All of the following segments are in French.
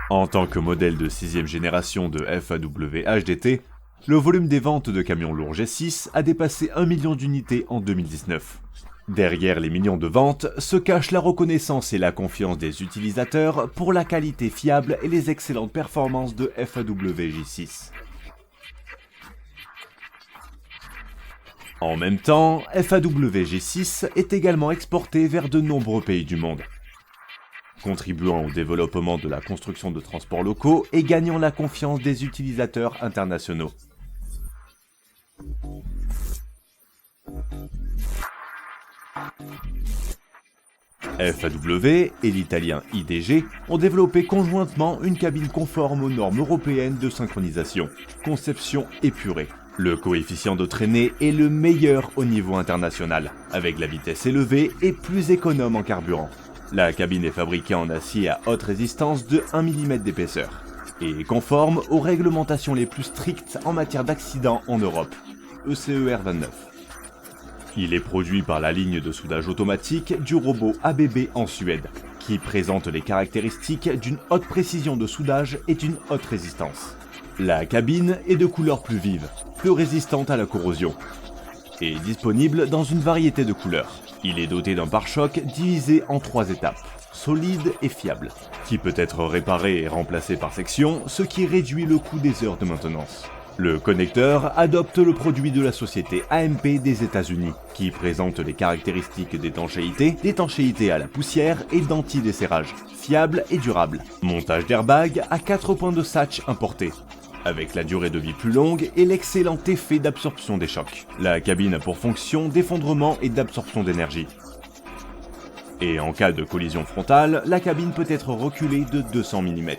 En tant que modèle de 6ème génération de FAW HDT, le volume des ventes de camions lourds G6 a dépassé 1 million d'unités en 2019. Derrière les millions de ventes se cache la reconnaissance et la confiance des utilisateurs pour la qualité fiable et les excellentes performances de FAW G6. En même temps, FAW G6 est également exporté vers de nombreux pays du monde, contribuant au développement de la construction de transports locaux et gagnant la confiance des utilisateurs internationaux. FAW et l'italien IDG ont développé conjointement une cabine conforme aux normes européennes de synchronisation, conception épurée. Le coefficient de traînée est le meilleur au niveau international, avec la vitesse élevée et plus économe en carburant. La cabine est fabriquée en acier à haute résistance de 1 mm d'épaisseur et est conforme aux réglementations les plus strictes en matière d'accident en Europe, ECER 29. Il est produit par la ligne de soudage automatique du robot ABB en Suède, qui présente les caractéristiques d'une haute précision de soudage et d'une haute résistance. La cabine est de couleur plus vive, plus résistante à la corrosion, et disponible dans une variété de couleurs. Il est doté d'un pare-choc divisé en 3 étapes, solide et fiable, qui peut être réparé et remplacé par section, ce qui réduit le coût des heures de maintenance. Le connecteur adopte le produit de la société AMP des États-Unis, qui présente les caractéristiques d'étanchéité à la poussière et d'anti-desserrage, fiable et durable. Montage d'airbag à 4 points de Satch importés, avec la durée de vie plus longue et l'excellent effet d'absorption des chocs. La cabine a pour fonction d'effondrement et d'absorption d'énergie. Et en cas de collision frontale, la cabine peut être reculée de 200 mm.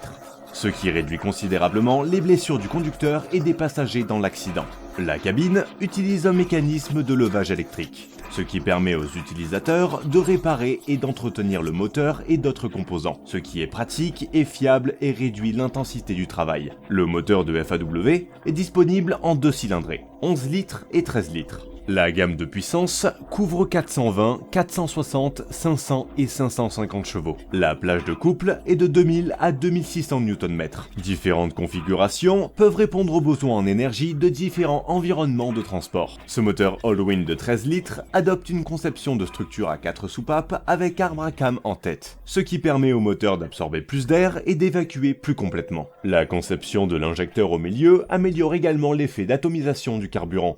Ce qui réduit considérablement les blessures du conducteur et des passagers dans l'accident. La cabine utilise un mécanisme de levage électrique, ce qui permet aux utilisateurs de réparer et d'entretenir le moteur et d'autres composants, ce qui est pratique et fiable et réduit l'intensité du travail. Le moteur de FAW est disponible en 2 cylindrées, 11 litres et 13 litres. La gamme de puissance couvre 420, 460, 500 et 550 chevaux. La plage de couple est de 2000 à 2600 Nm. Différentes configurations peuvent répondre aux besoins en énergie de différents environnements de transport. Ce moteur all-wheel de 13 litres adopte une conception de structure à 4 soupapes avec arbre à cam en tête, ce qui permet au moteur d'absorber plus d'air et d'évacuer plus complètement. La conception de l'injecteur au milieu améliore également l'effet d'atomisation du carburant.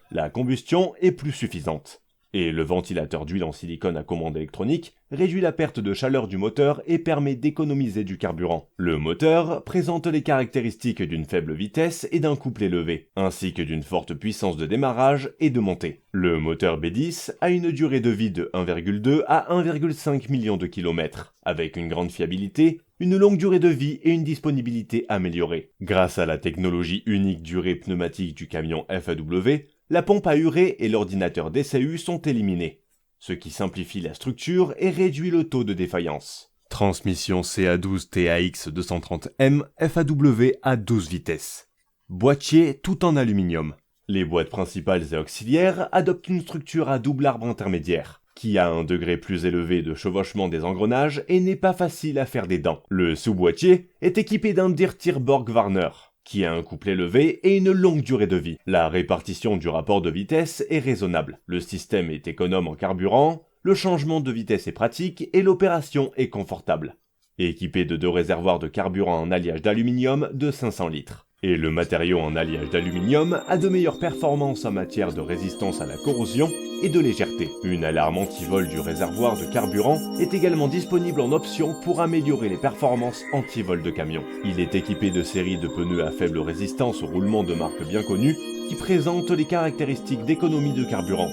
La combustion est plus suffisante. Et le ventilateur d'huile en silicone à commande électronique réduit la perte de chaleur du moteur et permet d'économiser du carburant. Le moteur présente les caractéristiques d'une faible vitesse et d'un couple élevé, ainsi que d'une forte puissance de démarrage et de montée. Le moteur B10 a une durée de vie de 1,2 à 1,5 million de kilomètres, avec une grande fiabilité, une longue durée de vie et une disponibilité améliorée. Grâce à la technologie unique durée pneumatique du camion FAW, la pompe à urée et l'ordinateur DCU sont éliminés, ce qui simplifie la structure et réduit le taux de défaillance. Transmission CA12 TAX 230M FAW à 12 vitesses. Boîtier tout en aluminium. Les boîtes principales et auxiliaires adoptent une structure à double arbre intermédiaire, qui a un degré plus élevé de chevauchement des engrenages et n'est pas facile à faire des dents. Le sous-boîtier est équipé d'un Dirtir Borg Warner, qui a un couple élevé et une longue durée de vie. La répartition du rapport de vitesse est raisonnable. Le système est économe en carburant, le changement de vitesse est pratique et l'opération est confortable. Équipé de 2 réservoirs de carburant en alliage d'aluminium de 500 litres. Et le matériau en alliage d'aluminium a de meilleures performances en matière de résistance à la corrosion et de légèreté. Une alarme anti-vol du réservoir de carburant est également disponible en option pour améliorer les performances anti-vol de camion. Il est équipé de séries de pneus à faible résistance au roulement de marques bien connues qui présentent les caractéristiques d'économie de carburant,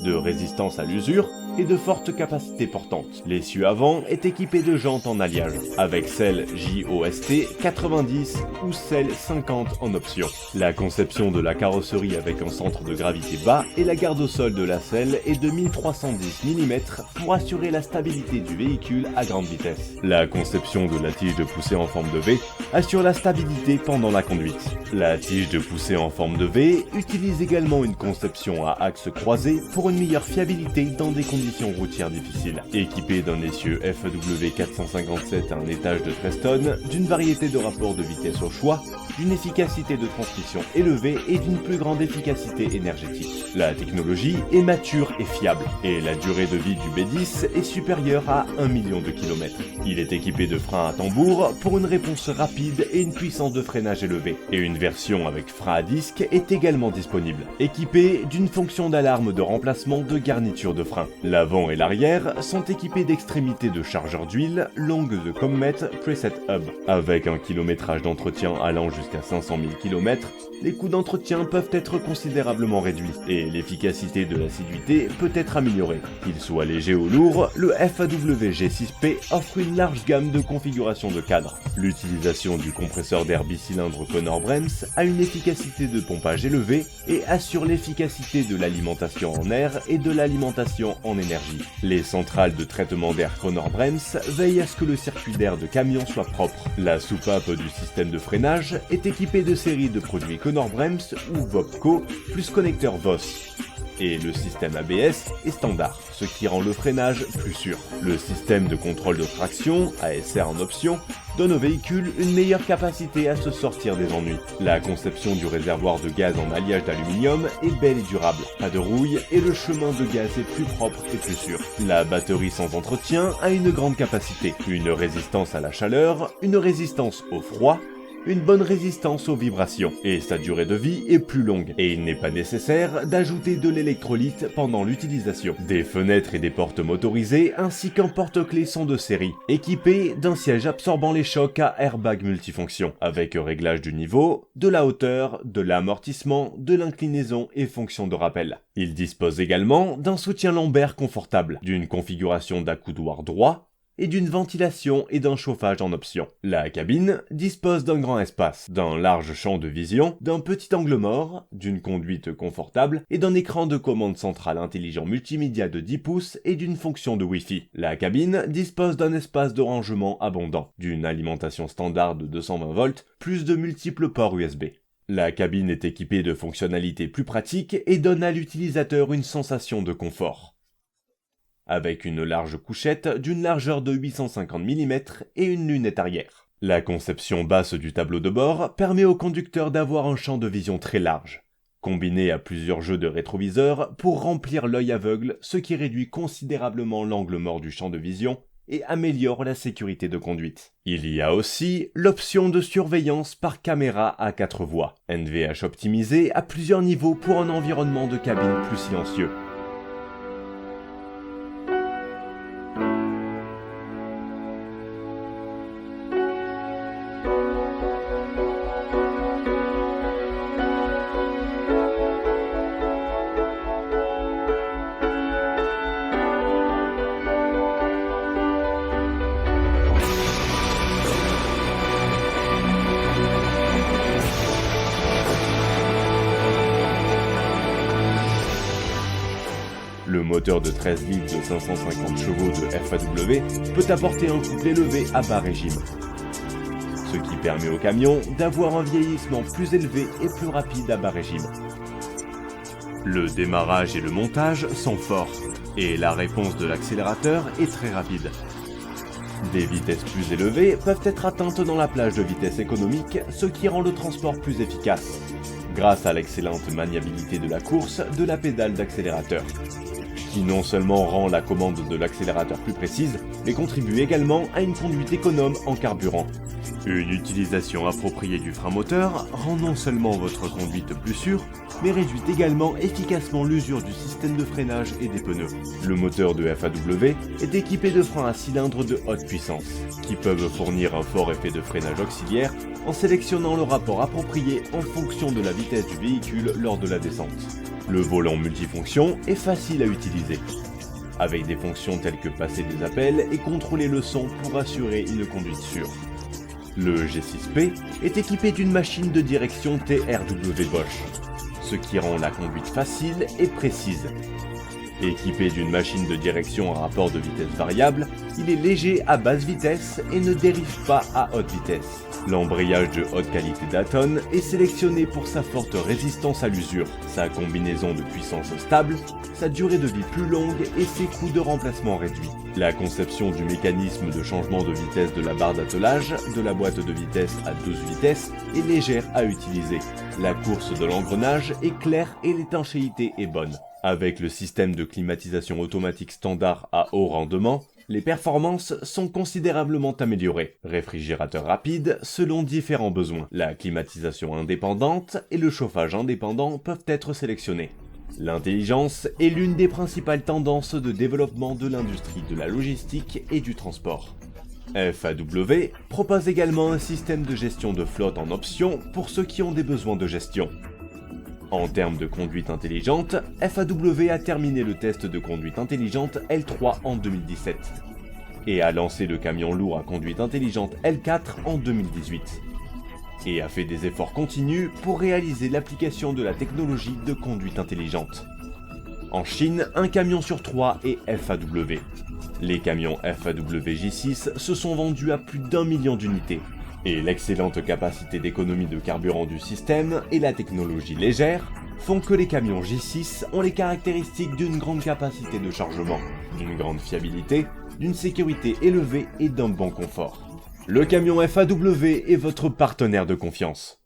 de résistance à l'usure et de fortes capacités portantes. L'essieu avant est équipé de jantes en alliage, avec selle JOST 90 ou selle 50 en option. La conception de la carrosserie avec un centre de gravité bas et la garde au sol de la selle est de 1310 mm pour assurer la stabilité du véhicule à grande vitesse. La conception de la tige de poussée en forme de V assure la stabilité pendant la conduite. La tige de poussée en forme de V utilise également une conception à axe croisé pour une meilleure fiabilité dans des conditions conditions routières difficiles. Équipé d'un essieu FW 457 à un étage de 13 tonnes, d'une variété de rapports de vitesse au choix, d'une efficacité de transmission élevée et d'une plus grande efficacité énergétique. La technologie est mature et fiable, et la durée de vie du B10 est supérieure à 1 million de kilomètres. Il est équipé de freins à tambour pour une réponse rapide et une puissance de freinage élevée, et une version avec frein à disque est également disponible, équipée d'une fonction d'alarme de remplacement de garniture de frein. L'avant et l'arrière sont équipés d'extrémités de chargeurs d'huile longues de Comet Preset Hub. Avec un kilométrage d'entretien allant jusqu'à 500 000 km, les coûts d'entretien peuvent être considérablement réduits et l'efficacité de l'assiduité peut être améliorée. Qu'il soit léger ou lourd, le FAW G6P offre une large gamme de configurations de cadre. L'utilisation du compresseur d'air bicylindre Knorr-Bremse a une efficacité de pompage élevée et assure l'efficacité de l'alimentation en air et de l'alimentation en énergie. Les centrales de traitement d'air Knorr-Bremse veillent à ce que le circuit d'air de camion soit propre. La soupape du système de freinage est équipée de séries de produits Knorr-Bremse ou Vopco plus connecteur VOS. Et le système ABS est standard, ce qui rend le freinage plus sûr. Le système de contrôle de traction, ASR en option, donne au véhicule une meilleure capacité à se sortir des ennuis. La conception du réservoir de gaz en alliage d'aluminium est belle et durable, pas de rouille et le chemin de gaz est plus propre et plus sûr. La batterie sans entretien a une grande capacité, une résistance à la chaleur, une résistance au froid, une bonne résistance aux vibrations, et sa durée de vie est plus longue, et il n'est pas nécessaire d'ajouter de l'électrolyte pendant l'utilisation. Des fenêtres et des portes motorisées ainsi qu'un porte-clés sont de série, équipés d'un siège absorbant les chocs à airbag multifonction, avec réglage du niveau, de la hauteur, de l'amortissement, de l'inclinaison et fonction de rappel. Il dispose également d'un soutien lombaire confortable, d'une configuration d'accoudoir droit, et d'une ventilation et d'un chauffage en option. La cabine dispose d'un grand espace, d'un large champ de vision, d'un petit angle mort, d'une conduite confortable et d'un écran de commande centrale intelligent multimédia de 10 pouces et d'une fonction de Wi-Fi. La cabine dispose d'un espace de rangement abondant, d'une alimentation standard de 220 volts, plus de multiples ports USB. La cabine est équipée de fonctionnalités plus pratiques et donne à l'utilisateur une sensation de confort, avec une large couchette d'une largeur de 850 mm et une lunette arrière. La conception basse du tableau de bord permet au conducteur d'avoir un champ de vision très large, combiné à plusieurs jeux de rétroviseurs pour remplir l'œil aveugle, ce qui réduit considérablement l'angle mort du champ de vision et améliore la sécurité de conduite. Il y a aussi l'option de surveillance par caméra à 4 voies, NVH optimisé à plusieurs niveaux pour un environnement de cabine plus silencieux. Le moteur de 13 litres de 550 chevaux de FAW peut apporter un couple élevé à bas régime, ce qui permet au camion d'avoir un vieillissement plus élevé et plus rapide à bas régime. Le démarrage et le montage sont forts, et la réponse de l'accélérateur est très rapide. Des vitesses plus élevées peuvent être atteintes dans la plage de vitesse économique, ce qui rend le transport plus efficace, grâce à l'excellente maniabilité de la course de la pédale d'accélérateur, qui non seulement rend la commande de l'accélérateur plus précise, mais contribue également à une conduite économe en carburant. Une utilisation appropriée du frein moteur rend non seulement votre conduite plus sûre, mais réduit également efficacement l'usure du système de freinage et des pneus. Le moteur de FAW est équipé de freins à cylindre de haute puissance, qui peuvent fournir un fort effet de freinage auxiliaire en sélectionnant le rapport approprié en fonction de la vitesse du véhicule lors de la descente. Le volant multifonction est facile à utiliser, avec des fonctions telles que passer des appels et contrôler le son pour assurer une conduite sûre. Le G6P est équipé d'une machine de direction TRW Bosch, ce qui rend la conduite facile et précise. Équipé d'une machine de direction à rapport de vitesse variable, il est léger à basse vitesse et ne dérive pas à haute vitesse. L'embrayage de haute qualité d'Aton est sélectionné pour sa forte résistance à l'usure, sa combinaison de puissance stable, sa durée de vie plus longue et ses coûts de remplacement réduits. La conception du mécanisme de changement de vitesse de la barre d'attelage, de la boîte de vitesse à 12 vitesses, est légère à utiliser. La course de l'engrenage est claire et l'étanchéité est bonne. Avec le système de climatisation automatique standard à haut rendement, les performances sont considérablement améliorées. Réfrigérateur rapide selon différents besoins. La climatisation indépendante et le chauffage indépendant peuvent être sélectionnés. L'intelligence est l'une des principales tendances de développement de l'industrie de la logistique et du transport. FAW propose également un système de gestion de flotte en option pour ceux qui ont des besoins de gestion. En termes de conduite intelligente, FAW a terminé le test de conduite intelligente L3 en 2017 et a lancé le camion lourd à conduite intelligente L4 en 2018 et a fait des efforts continus pour réaliser l'application de la technologie de conduite intelligente. En Chine, un camion sur 3 est FAW. Les camions FAW J6 se sont vendus à plus d'1 million d'unités. Et l'excellente capacité d'économie de carburant du système et la technologie légère font que les camions J6 ont les caractéristiques d'une grande capacité de chargement, d'une grande fiabilité, d'une sécurité élevée et d'un bon confort. Le camion FAW est votre partenaire de confiance.